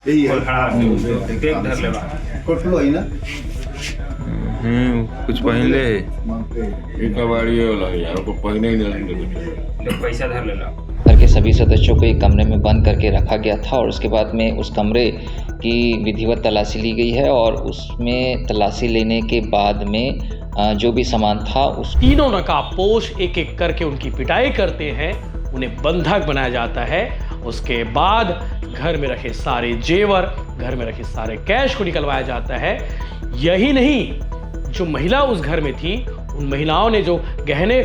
यही है देख धर लेवा कोटलो है ना कुछ पहले एक बाड़ी वाला यार को पहने ही नहीं पैसा धर लेला। घर के सभी सदस्यों को एक कमरे में बंद करके रखा गया था और उसके बाद में उस कमरे की विधिवत तलाशी ली गई है और उसमें तलाशी लेने के बाद में जो भी सामान था उस तीनों नकाबपोश एक एक करके उनकी पिटाई करते हैं, उन्हें बंधक बनाया जाता है। उसके बाद घर में रखे सारे जेवर, घर में रखे सारे कैश को निकलवाया जाता है। यही नहीं, जो महिला उस घर में थी, उन महिलाओं ने जो गहने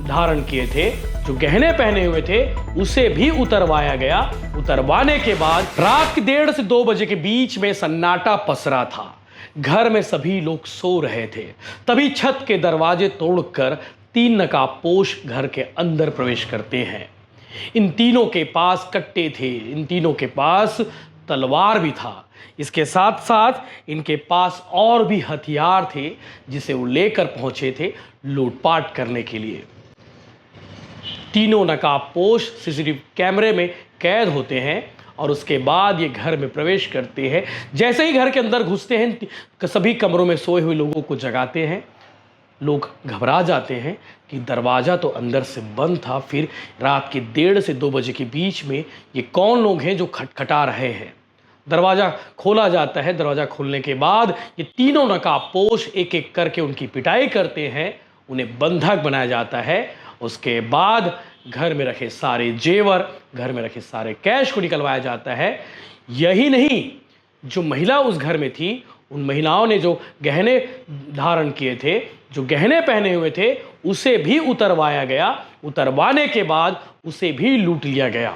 धारण किए थे, जो गहने पहने हुए थे, उसे भी उतरवाया गया। उतरवाने के बाद रात के 1:30 से 2 बजे के बीच में सन्नाटा पसरा था। घर में सभी लोग सो रहे थे। तभी छत के दरवाजे तोड़कर 3 नकाबपोश घर के अंदर प्रवेश करते हैं। इन तीनों के पास कट्टे थे, इन तीनों के पास तलवार भी था। इसके साथ साथ इनके पास और भी हथियार थे जिसे वो लेकर पहुंचे थे लूटपाट करने के लिए। तीनों नकाबपोश सीसीटीवी कैमरे में कैद होते हैं और उसके बाद ये घर में प्रवेश करते हैं। जैसे ही घर के अंदर घुसते हैं, सभी कमरों में सोए हुए लोगों को जगाते हैं। लोग घबरा जाते हैं कि दरवाज़ा तो अंदर से बंद था, फिर रात के 1:30 से 2 बजे के बीच में ये कौन लोग हैं जो खटखटा रहे हैं। दरवाज़ा खोला जाता है। दरवाज़ा खोलने के बाद ये तीनों नकाबपोश एक एक करके उनकी पिटाई करते हैं, उन्हें बंधक बनाया जाता है। उसके बाद घर में रखे सारे जेवर, घर में रखे सारे कैश को निकलवाया जाता है। यही नहीं, जो महिला उस घर में थी, उन महिलाओं ने जो गहने धारण किए थे, जो गहने पहने हुए थे, उसे भी उतरवाया गया। उतरवाने के बाद उसे भी लूट लिया गया।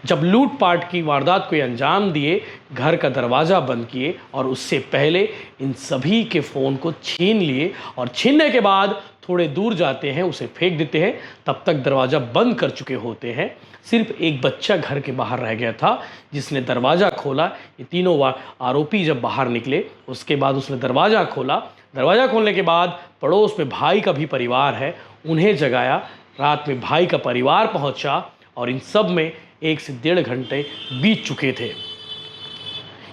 जब लूटपाट की वारदात को अंजाम दिए, घर का दरवाज़ा बंद किए और उससे पहले इन सभी के फ़ोन को छीन लिए और छीनने के बाद थोड़े दूर जाते हैं, उसे फेंक देते हैं। तब तक दरवाज़ा बंद कर चुके होते हैं। सिर्फ एक बच्चा घर के बाहर रह गया था जिसने दरवाज़ा खोला। ये तीनों आरोपी जब बाहर निकले, उसके बाद उसने दरवाज़ा खोला। दरवाज़ा खोलने के बाद पड़ोस में भाई का भी परिवार है, उन्हें जगाया। रात में भाई का परिवार पहुंचा और इन सब में 1 से 1.5 घंटे बीत चुके थे।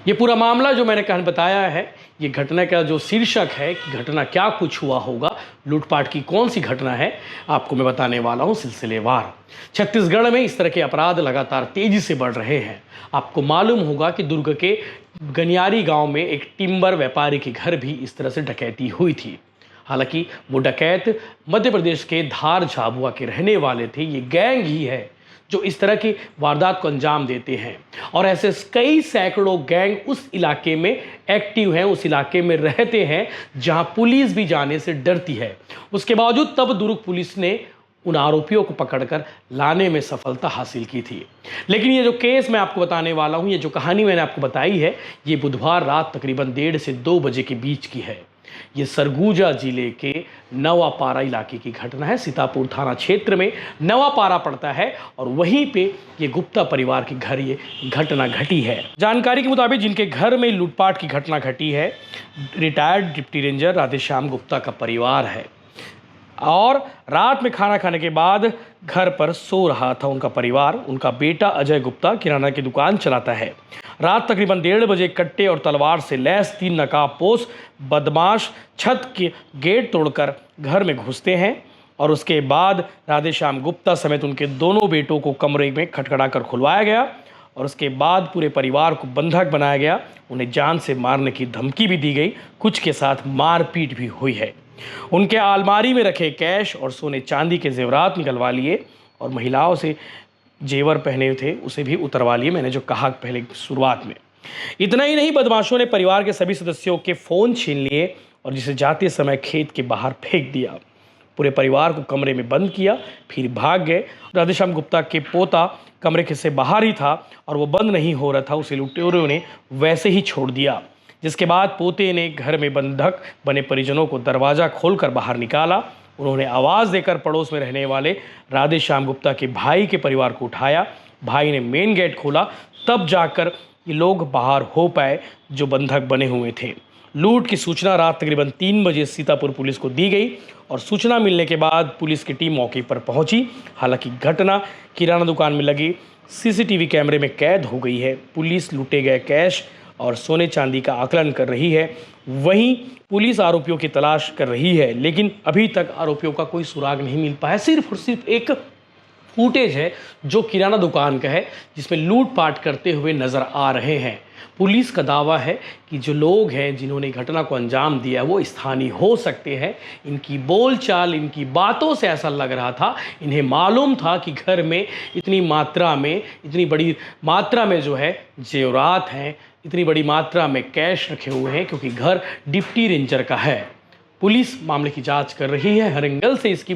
ये पूरा मामला जो मैंने बताया है, ये घटना का जो शीर्षक है कि घटना क्या कुछ हुआ होगा, लूटपाट की कौन सी घटना है, आपको मैं बताने वाला हूँ सिलसिलेवार। छत्तीसगढ़ में इस तरह के अपराध लगातार तेज़ी से बढ़ रहे हैं। आपको मालूम होगा कि दुर्ग के गनियारी गांव में एक टिम्बर व्यापारी के घर भी इस तरह से डकैती हुई थी। हालांकि वो डकैत मध्य प्रदेश के धार झाबुआ के रहने वाले थे। ये गैंग ही है जो इस तरह की वारदात को अंजाम देते हैं और ऐसे कई सैकड़ों गैंग उस इलाके में एक्टिव हैं, उस इलाके में रहते हैं जहां पुलिस भी जाने से डरती है। उसके बावजूद तब दुर्ग पुलिस ने उन आरोपियों को पकड़कर लाने में सफलता हासिल की थी। लेकिन ये जो केस मैं आपको बताने वाला हूँ, ये जो कहानी मैंने आपको बताई है, ये बुधवार रात तकरीबन 1:30 से 2 बजे के बीच की है। ये सरगुजा जिले के नवापारा इलाके की घटना है। सीतापुर थाना क्षेत्र में नवापारा पड़ता है और वहीं पे ये गुप्ता परिवार के घर ये घटना घटी है। जानकारी के मुताबिक जिनके घर में लूटपाट की घटना घटी है, retired deputy ranger Radheshyam Gupta का परिवार है और रात में खाना खाने के बाद घर पर सो रहा था उनका परिवार। उनका बेटा अजय गुप्ता किराना की दुकान चलाता है। रात तकरीबन 1:30 बजे कट्टे और तलवार से लैस 3 नकाबपोश बदमाश छत के गेट तोड़कर घर में घुसते हैं और उसके बाद राधेश्याम गुप्ता समेत उनके दोनों बेटों को कमरे में खटखटाकर खुलवाया गया और उसके बाद पूरे परिवार को बंधक बनाया गया। उन्हें जान से मारने की धमकी भी दी गई। कुछ के साथ मारपीट भी हुई है। उनके अलमारी में रखे कैश और सोने चांदी के जेवरात निकलवा लिए और महिलाओं से जेवर पहने थे उसे भी उतरवा लिए, मैंने जो कहा पहले शुरुआत में। इतना ही नहीं, बदमाशों ने परिवार के सभी सदस्यों के फ़ोन छीन लिए और जिसे जाते समय खेत के बाहर फेंक दिया। पूरे परिवार को कमरे में बंद किया, फिर भाग गए। राधेश्याम गुप्ता के पोता कमरे के से बाहर ही था और वो बंद नहीं हो रहा था, उसे लुटेरों ने वैसे ही छोड़ दिया। जिसके बाद पोते ने घर में बंधक बने परिजनों को दरवाज़ा खोलकर बाहर निकाला। उन्होंने आवाज़ देकर पड़ोस में रहने वाले राधेश्याम गुप्ता के भाई के परिवार को उठाया। भाई ने मेन गेट खोला, तब जाकर ये लोग बाहर हो पाए जो बंधक बने हुए थे। लूट की सूचना रात तकरीबन 3 बजे सीतापुर पुलिस को दी गई और सूचना मिलने के बाद पुलिस की टीम मौके पर पहुंची। हालांकि घटना किराना दुकान में लगी सीसीटीवी कैमरे में कैद हो गई है। पुलिस लूटे गए कैश और सोने चांदी का आकलन कर रही है। वहीं पुलिस आरोपियों की तलाश कर रही है, लेकिन अभी तक आरोपियों का कोई सुराग नहीं मिल पाया। सिर्फ और सिर्फ एक फुटेज है जो किराना दुकान का है, जिसमें लूटपाट करते हुए नजर आ रहे हैं। पुलिस का दावा है कि जो लोग हैं जिन्होंने घटना को अंजाम दिया वो स्थानीय हो सकते हैं। इनकी बोलचाल, इनकी बातों से ऐसा लग रहा था, इन्हें मालूम था कि घर में इतनी बड़ी मात्रा में जो है जेवरात हैं, इतनी बड़ी मात्रा में कैश रखे हुए हैं, क्योंकि घर डिप्टी रेंजर का है। पुलिस मामले की जांच कर रही है, हर एंगल से इसकी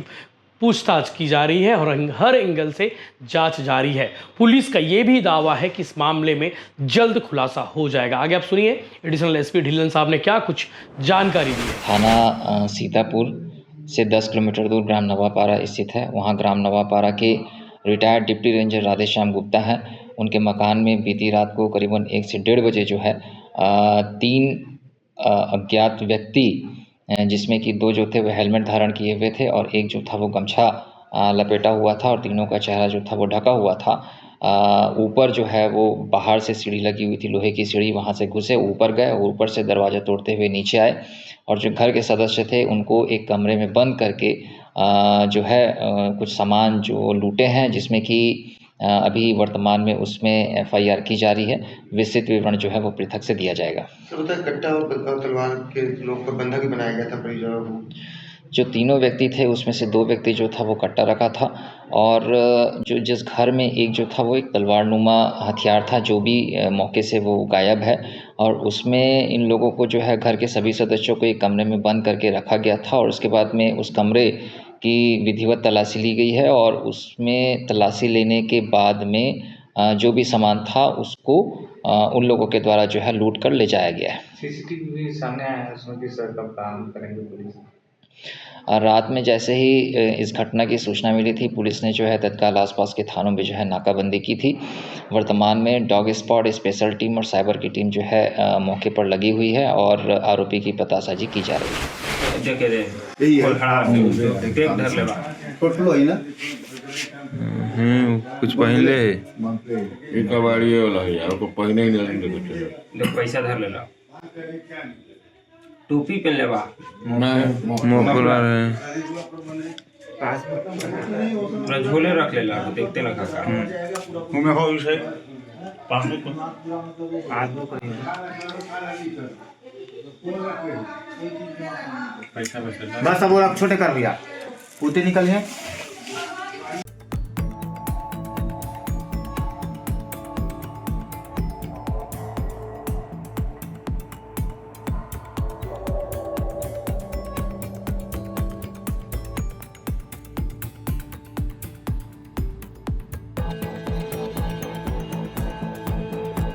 पूछताछ की जा रही है और हर एंगल से जांच जारी है। पुलिस का ये भी दावा है कि इस मामले में जल्द खुलासा हो जाएगा। आगे आप सुनिए एडिशनल एसपी ढिल्लन साहब ने क्या कुछ जानकारी दी है। थाना सीतापुर से 10 किलोमीटर दूर ग्राम नवापारा स्थित है। वहाँ ग्राम नवापारा के retired deputy ranger Radheshyam Gupta हैं। उनके मकान में बीती रात को करीबन 1 से 1:30 बजे जो है 3 अज्ञात व्यक्ति, जिसमें कि 2 जो थे वो हेलमेट धारण किए हुए थे और एक जो था वो गमछा लपेटा हुआ था और तीनों का चेहरा जो था वो ढका हुआ था। ऊपर जो है वो बाहर से सीढ़ी लगी हुई थी, लोहे की सीढ़ी, वहाँ से घुसे, ऊपर गए और ऊपर से दरवाज़ा तोड़ते हुए नीचे आए और जो घर के सदस्य थे उनको एक कमरे में बंद करके जो है कुछ सामान जो लूटे हैं, जिसमें कि अभी वर्तमान में उसमें FIR की जा रही है। विस्तृत विवरण जो है वो पृथक से दिया जाएगा। कट्टा और तलवार के लोग को बंधक भी बनाया गया था परिजनों को। जो तीनों व्यक्ति थे उसमें से 2 व्यक्ति जो था वो कट्टा रखा था और जो जिस घर में एक जो था वो एक तलवारनुमा हथियार था, जो भी मौके से वो गायब है। और उसमें इन लोगों को जो है घर के सभी सदस्यों को एक कमरे में बंद करके रखा गया था और उसके बाद में उस कमरे की विधिवत तलाशी ली गई है और उसमें तलाशी लेने के बाद में जो भी सामान था उसको उन लोगों के द्वारा जो है लूट कर ले जाया गया है। सीसीटीवी सामने आया है, उसमें किस तरह का काम करेंगे पुलिस? रात में जैसे ही इस घटना की सूचना मिली थी, पुलिस ने जो है तत्काल आसपास के थानों में जो है नाकाबंदी की थी। वर्तमान में डॉग स्पॉट, स्पेशल टीम और साइबर की टीम जो है मौके पर लगी हुई है और आरोपी की पतासाजी की जा रही है। देखे दे यही है देख धर लेबा फोटो है ना, कुछ पहले ये कबाड़ी वाला है यार, को पहने ही नहीं लगे। ले पैसा धर लेला, टोपी पहन लेबा, मोकुलर है, पूरा झोले रख लेला, देखते ना काका में हो इसे पासबुक बस अब वो आप छोटे कर दिया, पूते निकल हैं।